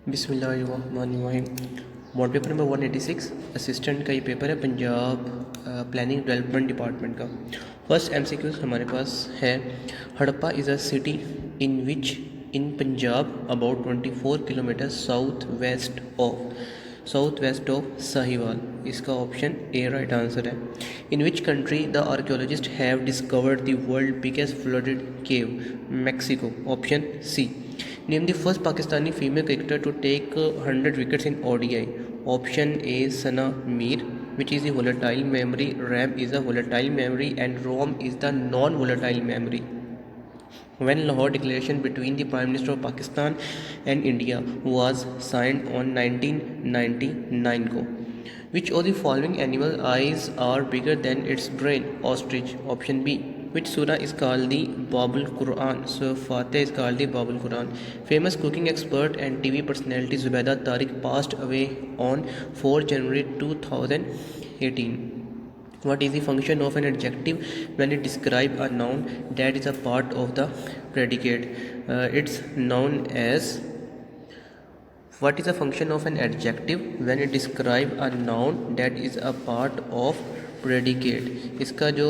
बिस्मिल्लाहिर्रहमानिर्रहीम। Model paper number 186 assistant का ये पेपर है पंजाब प्लानिंग डेवलपमेंट डिपार्टमेंट का। फर्स्ट एमसीक्यूज हमारे पास है, Harappa is a city in which in Punjab about 24 kilometre south west of Sahiwal. इसका ऑप्शन ए राइट आंसर है। In which country the archaeologist have discovered the world biggest flooded cave? Mexico. Option C. Name the first Pakistani female cricketer to take 100 wickets in ODI. Option A Sana Mir, which is the volatile memory, RAM is a volatile memory, and ROM is the non-volatile memory. When Lahore Declaration between the Prime Minister of Pakistan and India was signed on 1999 को, which of the following animal eyes are bigger than its brain? Ostrich. Option B. Which surah is called the Babul Quran? So Fateh is called the Babul Quran. Famous cooking expert and TV personality Zubaida Tariq passed away on 4 January 2018. What is the function of an adjective when it describes a noun that is a part of the predicate? It's known as. What is the function of an adjective when it describes a noun that is a part of predicate? इसका जो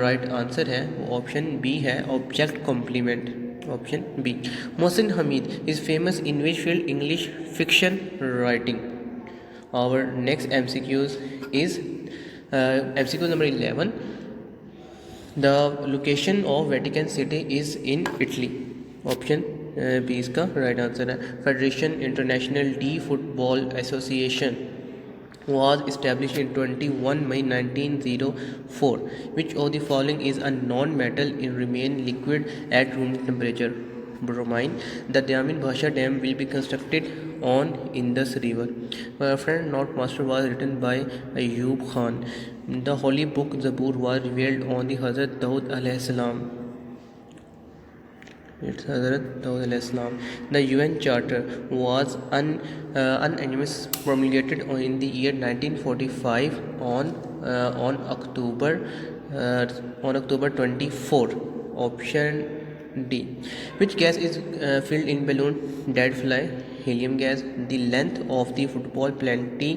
right answer है वो option B है, object complement. Option B. Mohsin Hamid is famous in which field? English fiction writing. Our next MCQs is MCQ number 11. The location of Vatican City is in Italy. Option B इसका right answer है। Federation international D football association was established in 21 May 1904. Which of the following is a non-metal in remain liquid at room temperature? Bromine. The Damin Bhasha Dam will be constructed on Indus River. Friend Not Master was written by Ayub Khan. The Holy Book Zabur was revealed on the Hazrat Daud alayhi salam. It's Hazrat Daud alayhi salam. The UN Charter was unanimous promulgated in the year 1945 on October 24. Option D. Which gas is filled in balloon? Dead fly. Helium gas. The length of the football penalty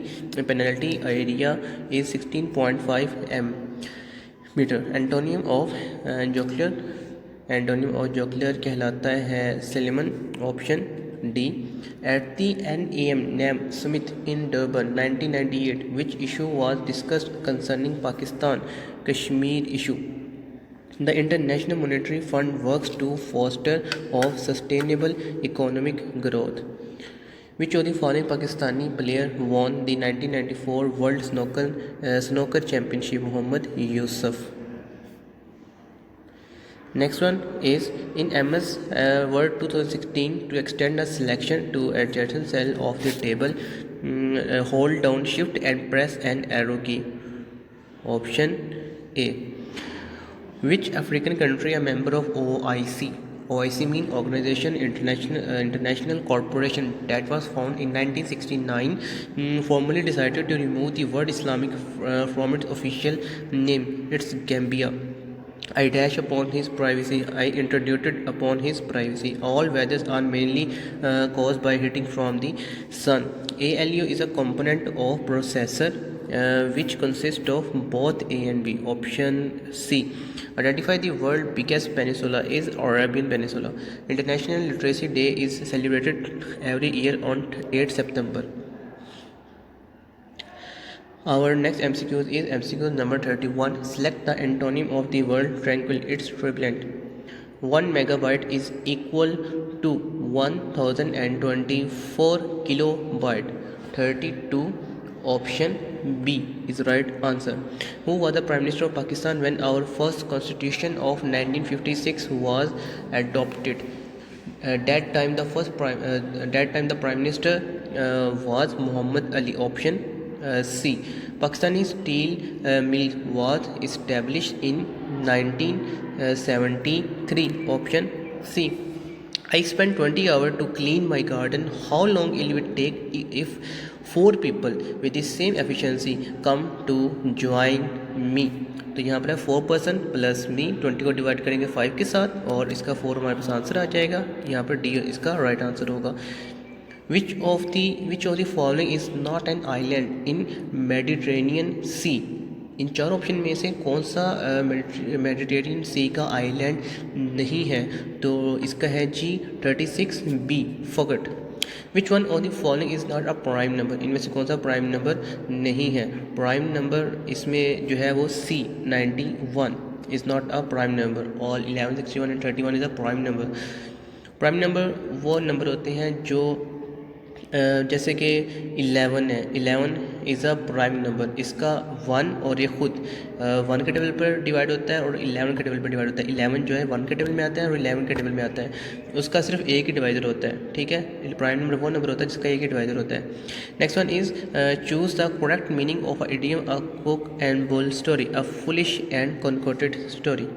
area is 16.5 meter. Antonym of jocular कहलाता है सिलेमन। Option D. At the NAM Summit in Durban 1998, which issue was discussed concerning Pakistan Kashmir issue? The International Monetary Fund works to foster of sustainable economic growth. Which of the following Pakistani player won the 1994 World Snooker Championship? Mohammad Yusuf. Next one is in MS Word 2016, to extend a selection to adjacent cell of the table, hold down shift and press an arrow key. Option A. Which African country a member of OIC? OIC means Organization International Corporation that was found in 1969 formally decided to remove the word Islamic from its official name. It's Gambia. I dash upon his privacy. I intruded upon his privacy. All weathers are mainly caused by heating from the sun. ALU is a component of processor which consists of both A and B. Option C. Identify the world's biggest peninsula. Is Arabian Peninsula. International Literacy Day is celebrated every year on 8 September. Our next MCQ is MCQ number 31. Select the antonym of the word tranquil. It's turbulent. 1 megabyte is equal to 1024 kilobyte. 32. Option B is right answer. Who was the Prime Minister of Pakistan when our first constitution of 1956 was adopted? That time the Prime Minister was Muhammad Ali. Option C. Pakistani steel mill was established in 1973. Option C. I spent 20 hours to clean my garden. How long will it take if 4 people with the same efficiency come to join me? तो यहाँ पर 4 person plus मी, 20 को divide करेंगे 5 के साथ और इसका 4 हमारे पास आंसर आ जाएगा। यहाँ पर डी इसका राइट आंसर होगा। which of the following is not an island in Mediterranean Sea? इन चार ऑप्शन में से कौन सा मेडिटेरियन सी का आइलैंड नहीं है? तो इसका है G36B फगट। Which one of the following is not a prime number? इनमें से कौन सा प्राइम नंबर नहीं है? प्राइम नंबर इसमें जो है वो C91 is not a prime number. All 11, 61 and 31 is a prime number. Prime number वो नंबर होते हैं जो जैसे कि 11 है, 11 इज़ अ प्राइम नंबर। इसका 1 और ये खुद 1 के टेबल पर डिवाइड होता है और 11 के टेबल पर डिवाइड होता है। 11 जो है 1 के टेबल में आता है और 11 के टेबल में आता है। उसका सिर्फ एक ही डिवाइजर होता है, ठीक है। प्राइम नंबर वो नंबर होता है जिसका एक ही डिवाइजर होता है। Next one is choose the correct meaning of a idiom, a cock and bull story, a foolish and concocted story.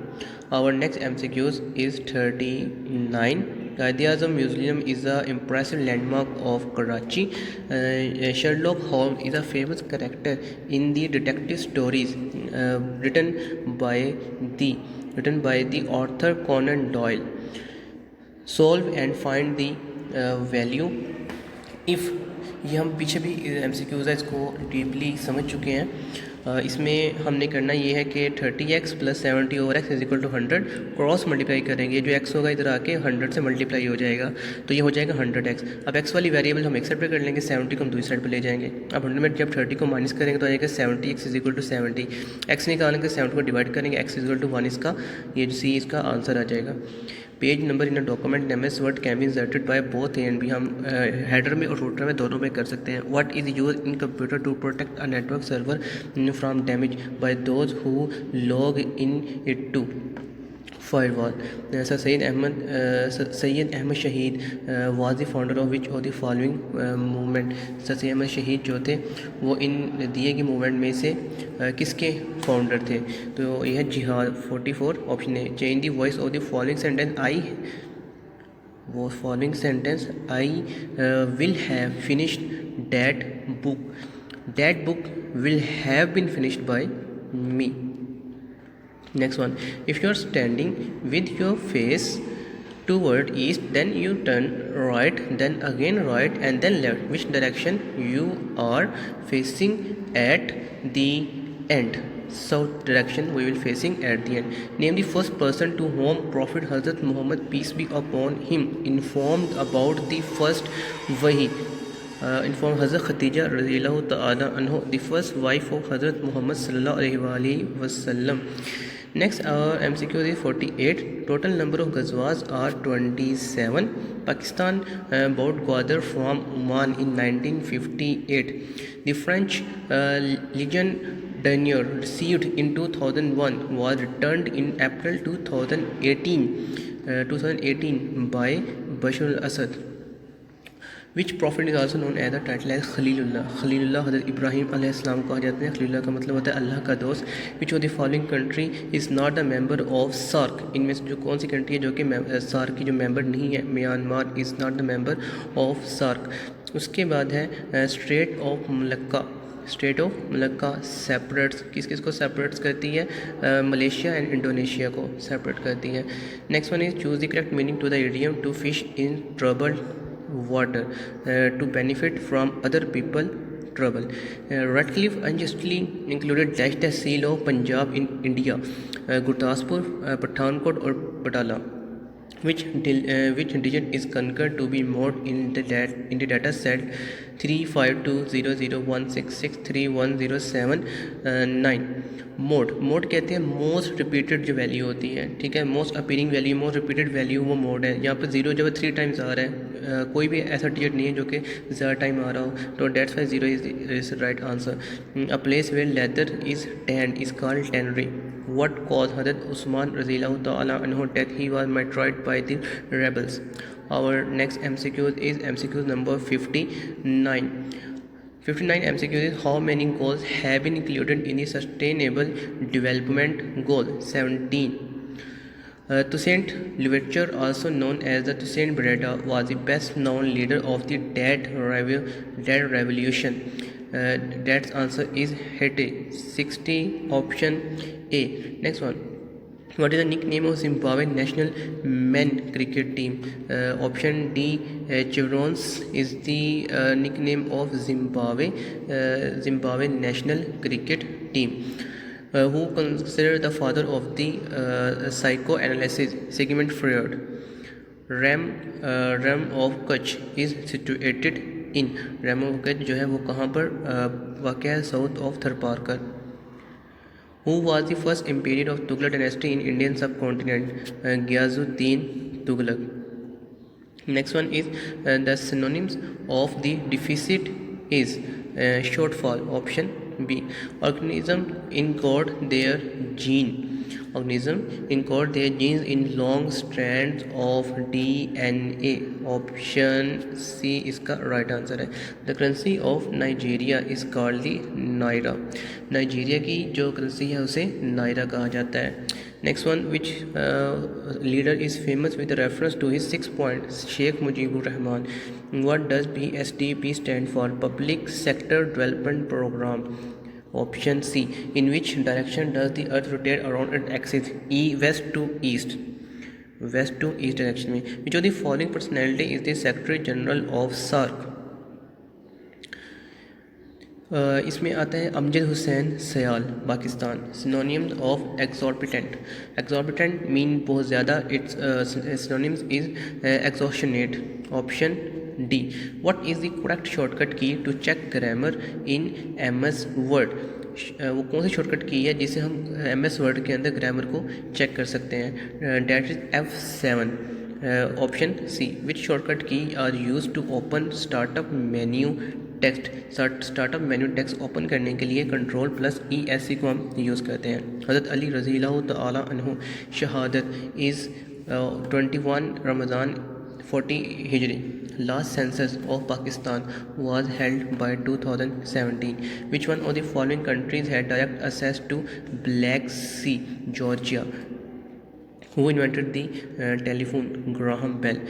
Our next MCQs is 39. Quaid-e-Azam Museum is an impressive landmark of Karachi. Sherlock Holmes is a famous character in the detective stories written by the author Conan Doyle. Solve and find the value if। ये हम पीछे भी MCQs है, इसको deeply समझ चुके हैं। इसमें हमने करना ये है कि 30x + 70 / x = 100 क्रॉस मल्टीप्लाई करेंगे। जो x होगा इधर आके 100 से मल्टीप्लाई हो जाएगा, तो ये हो जाएगा 100x। अब x वाली वेरिएबल हम एक साइड पे कर लेंगे, 70 को हम दूसरी साइड पे ले जाएंगे। अब 100 में जब 30 को माइनस करेंगे तो आ जाएगा 70x = 70। x निकालने के 70 को डिवाइड करेंगे, x = 1, इसका ये C इसका आंसर आ जाएगा। Page number in a document MS word can be inserted by both A and B. हम हेडर में और फुटर में दोनों में कर सकते हैं। What is use in computer to protect a network server from damage by those who log in it to? Firewall. Sir Syed Ahmad Shaheed was the founder of which of the following movement? Sir Syed Ahmad Shaheed जो थे वो इन दिए गए movement में से किसके founder थे? तो यह है जिहाद। 44 ऑप्शन है। Change the voice of the following sentence. I will have finished that book will have been finished by me. Next one, if you are standing with your face toward east, then you turn right, then again right, and then left. Which direction you are facing at the end? South direction we will facing at the end. Name the first person to whom Prophet Hazrat Muhammad, peace be upon him, informed about the first wahi. Informed Hazrat Khadija radhiyallahu ta'ala anha, the first wife of Hazrat Muhammad sallallahu alaihi wasallam. Next, our MCQ is 48. Total number of Ghazwas are 27. Pakistan bought Gwadar from Oman in 1958. The French Legion d'honneur received in 2001 was returned in April 2018 by Bashar al-Assad. Which prophet is also known as the title as Khalilullah? Khalilullah हज़रत इब्राहिम अलैहिस्सलाम को कहा जाता है। खलीलुल्लाह का मतलब होता है अल्लाह का दोस्त। Which of the following country is not a member of SAARC? इनमें से जो कौन सी कंट्री है जो कि SAARC की जो मेंबर नहीं है? Myanmar is not the member of SAARC। उसके बाद है स्ट्रेट ऑफ मलक्का सेपरेट्स किस किस को सेपरेट्स करती है? मलेशिया एंड इंडोनेशिया को सेपरेट करती है। Next one is choose the correct meaning to the idiom to fish in troubled water, to benefit from other people trouble. Ratcliffe unjustly included the seal of Punjab in India, Gurdaspur, Pathankot or Batala. Which digit is considered to be mode in the data set 3520016631079? Mode कहते हैं most repeated जो value होती है, ठीक है। Most appearing value, most repeated value वो mode है। यहाँ पर 0 जब 3 टाइम्स आ रहा है, कोई भी ऐसा डिजिट नहीं है जो कि ज़्यादा टाइम आ रहा हो, तो that's why 0 is right answer. A place where leather is tanned is called tannery. What caused Hazrat Usman radhiyallahu ta'ala anhu death? He was martyred by the rebels. Our next MCQ is MCQ number 59. 59 MCQ is how many goals have been included in the Sustainable Development Goal? 17. Toussaint Louverture, also known as the Toussaint Beretta, was the best known leader of the Dead Revolution. That answer is Haiti. 60 option A. Next one, What is the nickname of Zimbabwe national men cricket team? Option D, Chevrons is the nickname of Zimbabwe national cricket team. Who considered the father of the psychoanalysis? Sigmund Freud. Ram of Kutch is situated in Ram of Kutch जो है वो कहाँ पर वाक़ है? South of Tharparkar. Who was the first emperor of Tughlaq dynasty in Indian subcontinent? Gyazuddin Tughlaq. Next one is the synonyms of the deficit is shortfall. Option B. Organism encode their gene. Organism encode their genes in long strands of DNA. Option C इसका right answer है. The currency of Nigeria is called the naira. Nigeria की जो currency है उसे naira कहा जाता है. Next one, which leader is famous with reference to his 6 point? Sheikh Mujibur Rahman. What does PSDP stand for? Public sector development programme. Option C. In which direction does the earth rotate around its axis? West to east. West to east direction में. Which of the following personality is the Secretary General of SAARC? इसमें आता है Amjad Hussain Sayal, Pakistan. Synonyms of exorbitant. Exorbitant mean बहुत ज़्यादा. Its synonyms is extortionate. Option D. What is the correct shortcut key to check grammar in MS word? वो कौन सी shortcut की है जिसे हम MS वर्ड के अंदर ग्रामर को चेक कर सकते हैं? That is F7. Option C. Which shortcut key are use to open startup menu text? Startup menu text open करने के लिए Ctrl+ESC को हम यूज़ करते हैं. हज़रत अली रज़ी अल्लाह तआला अन्हु शहादत is 21 Ramzan 40 Hijri. Last census of Pakistan was held by 2017. Which one of the following countries had direct access to Black Sea? Georgia. Who invented the telephone? Graham Bell.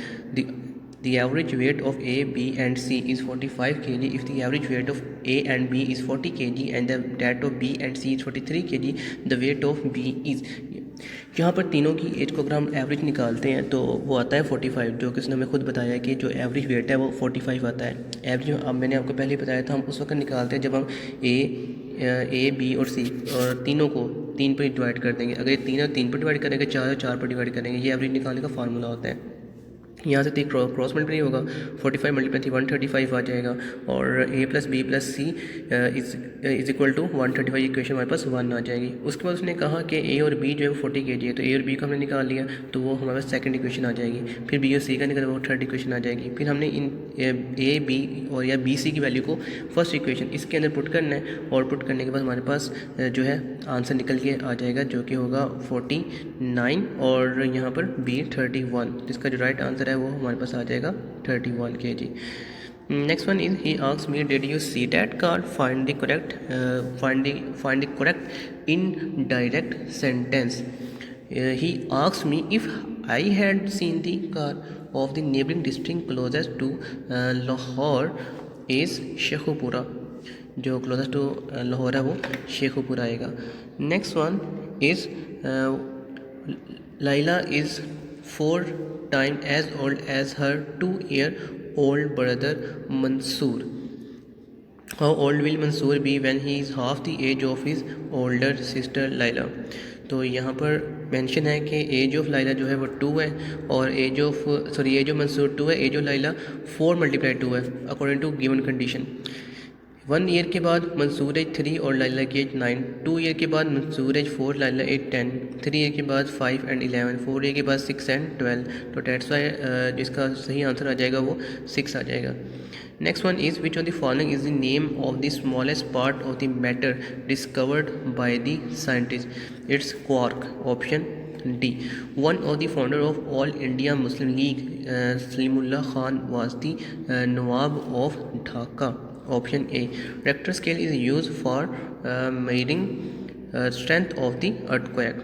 The average weight of A, B and C is 45 kg. If the average weight of A and B is 40 kg and that of B and C is 43 kg, the weight of B is. यहाँ पर तीनों की as को अगर हम average निकालते हैं तो वो आता है 45, जो कि उसने हमें खुद बताया कि जो एवरेज वेट है वो 45 आता है. एवरेज अब मैंने आपको पहले ही बताया था, हम उस वक्त निकालते हैं जब हम ए बी और सी और तीनों को 3 पर डिवाइड कर देंगे. अगर ये 3 और 3 पर डिवाइड करेंगे, 4 और 4 पर डिवाइड करेंगे, ये एवरेज निकालने का फार्मूला होता है. यहाँ से क्रॉस मल्टीप्लाई होगा, 45 मल्टीप्लाई 135 आ जाएगा और A+B+C is equal to 135 equation हमारे पास 1 आ जाएगी. उसके बाद उसने कहा कि A और B जो है 40 kg है, तो A और B का हमने निकाल लिया तो वो हमारे पास सेकंड इक्वेशन आ जाएगी. फिर B और C का निकाला वो थर्ड इक्वेशन आ जाएगी. फिर हमने इन A, B और या BC की वैल्यू को फर्स्ट इक्वेशन इसके अंदर पुट करना है और पुट करने के बाद हमारे पास जो है आंसर निकल के आ जाएगा जो कि होगा 49 और यहाँ पर B 31. जिसका जो राइट आंसर है वो हमारे पास आ जाएगा 31 kg. Next one is he asked me, did you see that car? Find the correct indirect sentence. He asked me if I had seen the car of the neighboring district closest to Lahore is Sheikhupura. जो closest to Lahore है वो Sheikhupura आएगा. Next one is Laila is 4 times as old as her 2-year-old brother Mansoor. How old will Mansoor be when he is half the age of his older sister Laila? तो यहाँ पर mention है कि as of Laila जो है वो 2 है और एज ऑफ मंसूर 2 है, एज ऑफ लाइला 4 × 2 है according to given condition. 1 year के बाद मंसूर एज 3 और लाइला की एज 9. 2 ईयर के बाद Mansoor age 4, Laila age 10. 3 year के बाद 5 and 11. 4 ईयर के बाद 6 and 12. तो डेट्स वाई जिसका सही आंसर आ जाएगा वो 6 आ जाएगा. Next one is which of the following is the name of the smallest part of the matter discovered by the scientist? It's quark. Option D. One of the founder of all India Muslim league Salimullah Khan was the Nawab of Dhaka. Option A. Richter scale is used for measuring strength of the earthquake.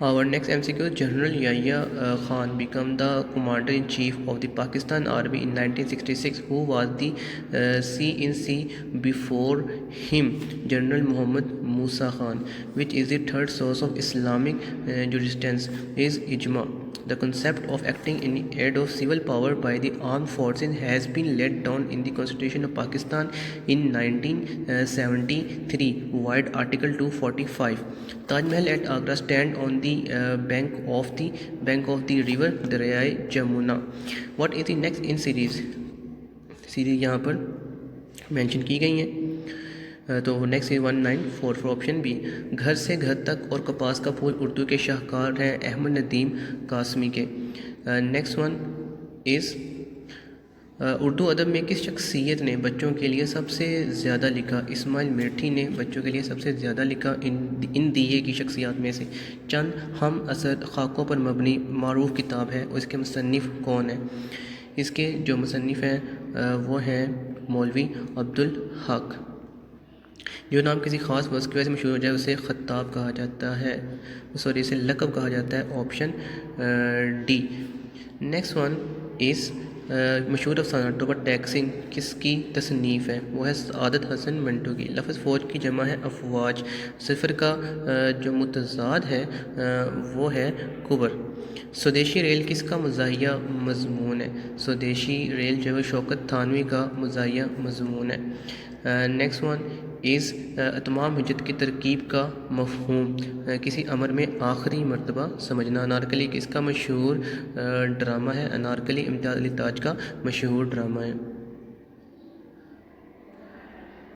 Our next MCQ, General Yahya Khan became the Commander-in-Chief of the Pakistan Army in 1966. Who was the C-in-C before him? General Muhammad Musa Khan. Which is the third source of Islamic jurisprudence? Is Ijma. The concept of acting in aid of civil power by the armed forces has been laid down in the Constitution of Pakistan in 1973 via Article 245. Taj Mahal at Agra stand on the bank of the river Darya Jamuna. What is the next in series यहाँ पर mention की गई है। तो next है 1944 option B. घर से घर तक और कपास का फूल उर्दू के शाहकार हैं अहमद नदीम कासमी के। नेक्स्ट वन इज़ उर्दू अदब में किस शख्सियत ने बच्चों के लिए सबसे ज़्यादा लिखा? इस्माइल मिर्ठी ने बच्चों के लिए सबसे ज़्यादा लिखा इन दिए की शख्सियात में से। चंद हम असद खाकों पर मबनी मारूफ किताब है, उसके मुसन्निफ़ कौन है? इसके जो मुसन्निफ़ हैं वो हैं मौलवी अब्दुल हक। जो नाम किसी ख़ास वस्तु की वजह से मशहूर हो जाए उसे ख़त्ताब कहा जाता है, सॉरी इसे लक़ब कहा जाता है। Option D. Next one is मशहूर अफसाना टोबा टैक्सिंग किसकी तसनीफ़ है? वो है सादत हसन मंटू की। लफ्ज़ फ़ौज की जमा है अफवाज। सिफर का जो मुतज़ाद है वो है कुबर। स्वदेशी रेल किसका मज़ाहिया मज़मून है? स्वदेशी रेल जो है शौकत थानवी का मज़ाहिया मज़मून है। नेक्स्ट वन इज़ तमाम हिज्जत की तरकीब का मफ़हूम किसी अमर में आखिरी मरतबा समझना। अनारकली किसका मशहूर ड्रामा है? अनारकली इम्तियाज़ अली ताज का मशहूर ड्रामा है।